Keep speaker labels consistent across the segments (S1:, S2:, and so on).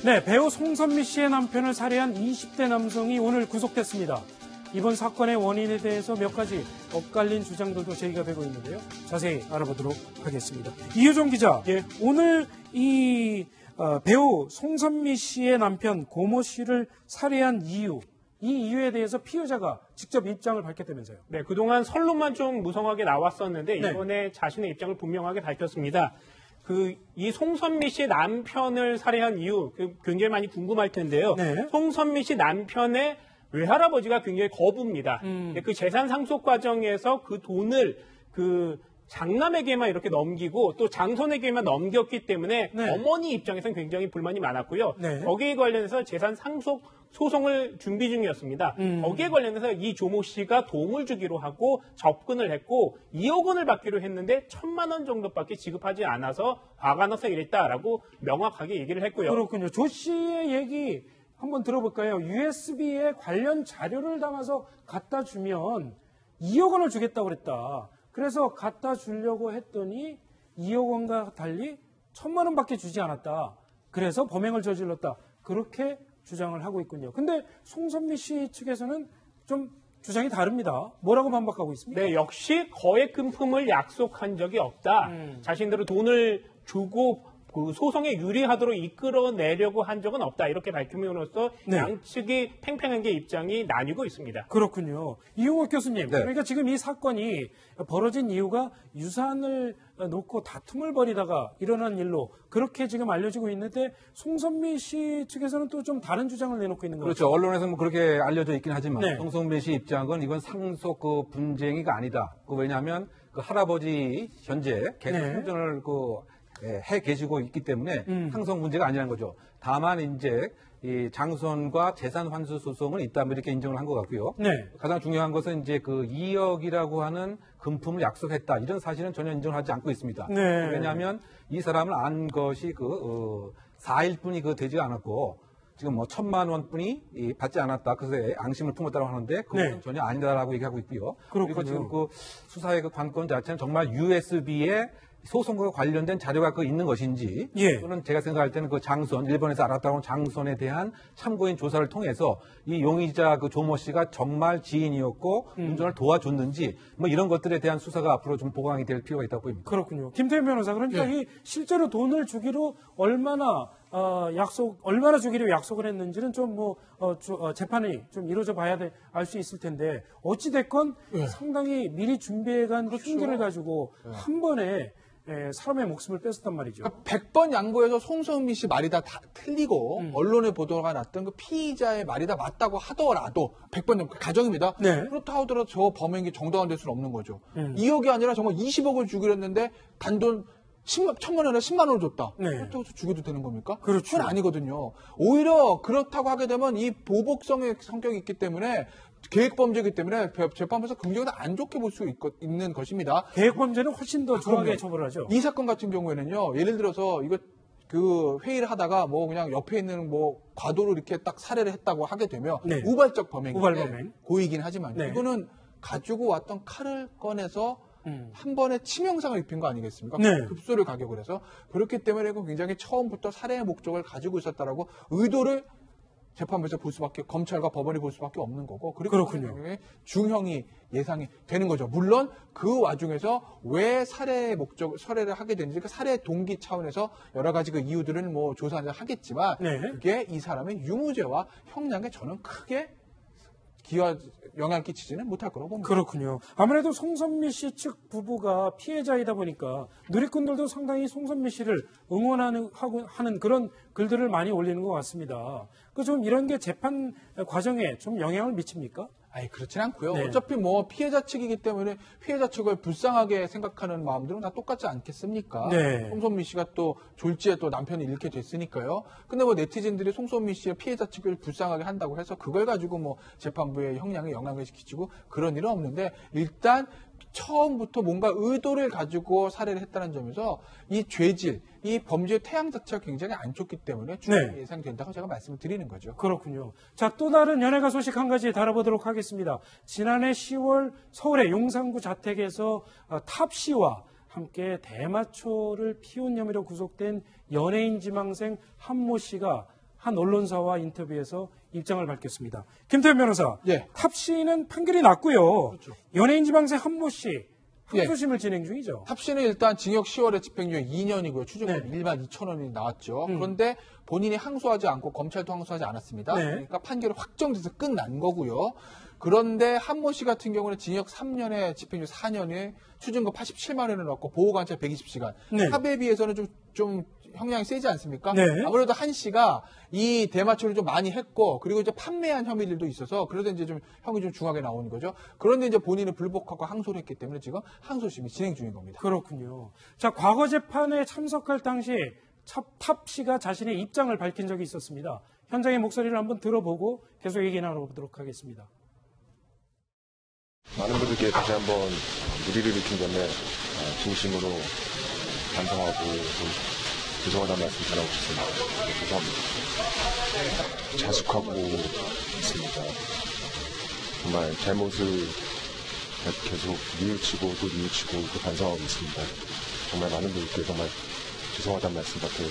S1: 네, 배우 송선미 씨의 남편을 살해한 20대 남성이 오늘 구속됐습니다. 이번 사건의 원인에 대해서 몇 가지 엇갈린 주장들도 제기가 되고 있는데요. 자세히 알아보도록 하겠습니다. 이효정 기자,
S2: 예.
S1: 오늘 이 배우 송선미 씨의 남편 고모 씨를 살해한 이유, 이 이유에 대해서 피의자가 직접 입장을 밝혔다면서요.
S2: 네, 그동안 설로만 좀 무성하게 나왔었는데
S1: 네.
S2: 이번에 자신의 입장을 분명하게 밝혔습니다. 이 송선미 씨의 남편을 살해한 이유 굉장히 많이 궁금할 텐데요.
S1: 네.
S2: 송선미 씨 남편의 외할아버지가 굉장히 거부입니다. 그 재산 상속 과정에서 그 돈을 장남에게만 이렇게 넘기고 또 장손에게만 넘겼기 때문에
S1: 네.
S2: 어머니 입장에서는 굉장히 불만이 많았고요.
S1: 네.
S2: 거기에 관련해서 재산 상속 소송을 준비 중이었습니다. 거기에 관련해서 이 조모 씨가 도움을 주기로 하고 접근을 했고 2억 원을 받기로 했는데 1,000만 원 정도밖에 지급하지 않아서 화가 나서 이랬다라고 명확하게 얘기를 했고요.
S1: 그렇군요. 조 씨의 얘기 한번 들어볼까요? USB에 관련 자료를 담아서 갖다 주면 2억 원을 주겠다고 그랬다. 그래서 갖다 주려고 했더니 2억 원과 달리 1,000만 원밖에 주지 않았다. 그래서 범행을 저질렀다. 그렇게 주장을 하고 있군요. 근데 송선미 씨 측에서는 좀 주장이 다릅니다. 뭐라고 반박하고 있습니까?
S2: 네, 역시 거액 금품을 약속한 적이 없다. 자신들은 돈을 주고 그 소송에 유리하도록 이끌어내려고 한 적은 없다. 이렇게 밝힘으로써
S1: 네.
S2: 양측이 팽팽한 게 입장이 나뉘고 있습니다.
S1: 그렇군요. 이용욱 교수님,
S3: 네.
S1: 그러니까 지금 이 사건이 벌어진 이유가 유산을 놓고 다툼을 벌이다가 일어난 일로 그렇게 지금 알려지고 있는데 송선미 씨 측에서는 또 좀 다른 주장을 내놓고 있는 거죠.
S3: 그렇죠. 언론에서 뭐 그렇게 알려져 있긴 하지만
S1: 네.
S3: 송선미 씨 입장은 이건 상속 분쟁이가 아니다. 왜냐하면 할아버지 현재 계속
S1: 네.
S3: 생존을 해 계시고 있기 때문에 상속 문제가 아니라는 거죠. 다만 이제 이 장손과 재산 환수 소송은 있다면 이렇게 인정을 한 것 같고요.
S1: 네.
S3: 가장 중요한 것은 이제 2억이라고 하는 금품을 약속했다. 이런 사실은 전혀 인정하지 않고 있습니다.
S1: 네.
S3: 왜냐하면 이 사람을 안 것이 4일뿐이 되지 않았고 지금 1,000만 원뿐이 받지 않았다. 그래서 앙심을 품었다고 하는데 그건
S1: 네.
S3: 전혀 아니다라고 얘기하고 있고요.
S1: 그렇군요.
S3: 그리고 지금 수사의 관건 자체는 정말 USB에 소송과 관련된 자료가 있는 것인지
S1: 예.
S3: 또는 제가 생각할 때는 장손, 일본에서 알았다고 하는 장손에 대한 참고인 조사를 통해서 이 용의자 조모 씨가 정말 지인이었고 운전을 도와줬는지 이런 것들에 대한 수사가 앞으로 좀 보강이 될 필요가 있다고 보입니다.
S1: 그렇군요. 김태현 변호사, 그러니까 이 실제로 돈을 주기로 얼마나 주기로 약속을 했는지는 좀 재판이 좀 이루어져 봐야 알 수 있을 텐데 어찌됐건 상당히 미리 준비해간 흉기를 가지고 한 번에 사람의 목숨을 뺐었단 말이죠.
S4: 그러니까 100번 양보해서 송선미 씨 말이 다 틀리고 언론에 보도가 났던 그 피의자의 말이 다 맞다고 하더라도 100번 가정입니다.
S1: 네.
S4: 그렇다 하더라도 저 범행이 정당화될 수는 없는 거죠. 2억이 아니라 정말 20억을 주기로 했는데 단돈 1,000만 원에 10만 원을 줬다.
S1: 네.
S4: 그렇다고 해서 죽여도 되는 겁니까?
S1: 그렇죠.
S4: 그건 아니거든요. 오히려 그렇다고 하게 되면 이 보복성의 성격이 있기 때문에 계획범죄이기 때문에 재판부에서 굉장히 안 좋게 볼 수 있는 것입니다.
S1: 계획범죄는 훨씬 더 중하게
S4: 그럼요.
S1: 처벌하죠.
S4: 이 사건 같은 경우에는요, 예를 들어서 회의를 하다가 그냥 옆에 있는 과도로 이렇게 딱 살해를 했다고 하게 되면
S1: 네.
S4: 우발적 범행인데
S1: 우발범행.
S4: 고이긴 하지만
S1: 네.
S4: 이거는 가지고 왔던 칼을 꺼내서 한 번에 치명상을 입힌 거 아니겠습니까?
S1: 네.
S4: 급소를 가격을 해서 그렇기 때문에 이건 굉장히 처음부터 살해의 목적을 가지고 있었다라고 의도를 재판부에서 볼 수밖에 검찰과 법원이 볼 수밖에 없는 거고
S1: 그렇군요.
S4: 중형이 예상이 되는 거죠. 물론 그 와중에서 왜 살해를 하게 되는지 그 살해 동기 차원에서 여러 가지 이유들은 조사를 하겠지만
S1: 네.
S4: 그게 이 사람의 유무죄와 형량에 저는 크게 영향을 끼치지는 못할 거라고 봅니다.
S1: 그렇군요. 아무래도 송선미 씨 측 부부가 피해자이다 보니까 누리꾼들도 상당히 송선미 씨를 응원하는 그런 글들을 많이 올리는 것 같습니다. 좀 이런 게 재판 과정에 좀 영향을 미칩니까?
S4: 그렇진 않고요.
S1: 네.
S4: 어차피 피해자 측이기 때문에 피해자 측을 불쌍하게 생각하는 마음들은 다 똑같지 않겠습니까?
S1: 네.
S4: 송선미 씨가 또 졸지에 또 남편이 잃게 됐으니까요. 근데 네티즌들이 송선미 씨의 피해자 측을 불쌍하게 한다고 해서 그걸 가지고 재판부의 형량에 영향을 끼치고 그런 일은 없는데 일단 처음부터 뭔가 의도를 가지고 살해를 했다는 점에서 이 죄질, 이 범죄의 태양 자체가 굉장히 안 좋기 때문에 충분히
S1: 네.
S4: 예상된다고 제가 말씀을 드리는 거죠.
S1: 그렇군요. 자, 또 다른 연예가 소식 한 가지 다뤄보도록 하겠습니다. 지난해 10월 서울의 용산구 자택에서 탑 씨와 함께 대마초를 피운 혐의로 구속된 연예인 지망생 한모 씨가 한 언론사와 인터뷰에서 입장을 밝혔습니다. 김태현 변호사,
S4: 예.
S1: 탑씨는 판결이 났고요.
S4: 그렇죠.
S1: 연예인 지망생 한모 씨
S4: 예.
S1: 항소심을 진행 중이죠.
S4: 탑씨는 일단 징역 10월에 집행유예 2년이고요. 추징금
S1: 네.
S4: 1만 2천 원이 나왔죠. 그런데 본인이 항소하지 않고 검찰도 항소하지 않았습니다.
S1: 네.
S4: 그러니까 판결이 확정돼서 끝난 거고요. 그런데 한모 씨 같은 경우는 징역 3년에 집행유예 4년에 추징금 87만 원을 넣고 보호관찰 120시간.
S1: 네.
S4: 탑에 비해서는 좀 형량이 세지 않습니까?
S1: 네.
S4: 아무래도 한 씨가 이 대마초를 좀 많이 했고 그리고 이제 판매한 혐의들도 있어서 그래서 이제 좀 형이 좀 중하게 나오는 거죠. 그런데 이제 본인은 불복하고 항소를 했기 때문에 지금 항소심이 진행 중인 겁니다.
S1: 그렇군요. 자, 과거 재판에 참석할 당시 탑씨가 자신의 입장을 밝힌 적이 있었습니다. 현장의 목소리를 한번 들어보고 계속 얘기 나눠보도록 하겠습니다.
S5: 많은 분들께 다시 한번 무리를 일으킨 점에 진심으로 반성하고 죄송하다는 말씀 전하고 싶습니다. 죄송합니다. 자숙하고 있습니다. 정말 잘못을 계속 뉘우치고 또 뉘우치고 또 반성하고 있습니다. 정말 많은 분들께 정말 죄송하다는 말씀밖에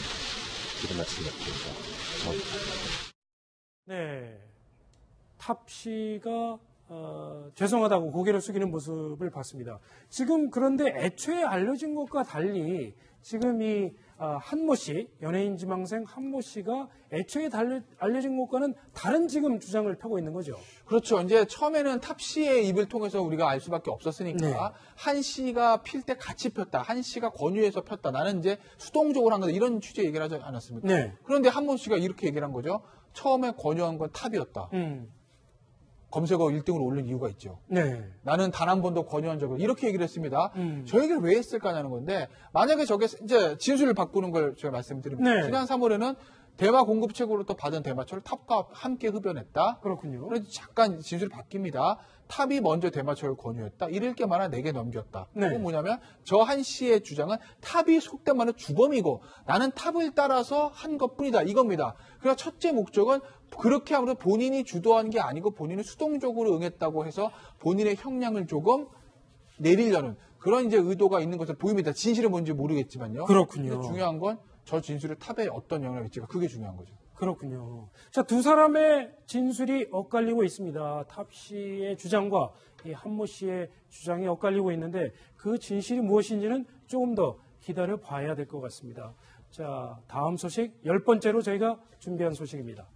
S5: 드릴 말씀이 없습니다. 죄송합니다.
S1: 네. 탑씨가 죄송하다고 고개를 숙이는 모습을 봤습니다. 지금 그런데 애초에 알려진 것과 달리 지금 이 한모 씨, 연예인 지망생 한모 씨가 애초에 알려진 것과는 다른 지금 주장을 펴고 있는 거죠.
S4: 그렇죠. 이제 처음에는 탑 씨의 입을 통해서 우리가 알 수밖에 없었으니까
S1: 네.
S4: 한 씨가 필 때 같이 폈다. 한 씨가 권유해서 폈다. 나는 이제 수동적으로 한 거다. 이런 취지의 얘기를 하지 않았습니까?
S1: 네.
S4: 그런데 한모 씨가 이렇게 얘기를 한 거죠. 처음에 권유한 건 탑이었다. 검색어 1등으로 올린 이유가 있죠.
S1: 네.
S4: 나는 단 한 번도 권유한 적은 이렇게 얘기를 했습니다. 저 얘기를 왜 했을까냐는 건데 만약에 저게 이제 진술을 바꾸는 걸 제가 말씀드립니다.
S1: 네.
S4: 지난 3월에는 대마 공급책으로부터 받은 대마초를 탑과 함께 흡연했다.
S1: 그렇군요.
S4: 그래서 잠깐 진술이 바뀝니다. 탑이 먼저 대마초를 권유했다. 잃을 게 많아 내게 넘겼다.
S1: 네.
S4: 그건 뭐냐면 저 한 씨의 주장은 탑이 속된 말은 주범이고 나는 탑을 따라서 한 것뿐이다. 이겁니다. 그러니까 첫째 목적은 그렇게 하므로 본인이 주도한 게 아니고 본인은 수동적으로 응했다고 해서 본인의 형량을 조금 내리려는 그런 이제 의도가 있는 것으로 보입니다. 진실은 뭔지 모르겠지만요.
S1: 그렇군요.
S4: 근데 중요한 건 저 진술이 탑에 어떤 영향을 미칠까 그게 중요한 거죠.
S1: 그렇군요. 자, 두 사람의 진술이 엇갈리고 있습니다. 탑 씨의 주장과 이 한모 씨의 주장이 엇갈리고 있는데 그 진실이 무엇인지는 조금 더 기다려 봐야 될 것 같습니다. 자, 다음 소식 10번째로 저희가 준비한 소식입니다.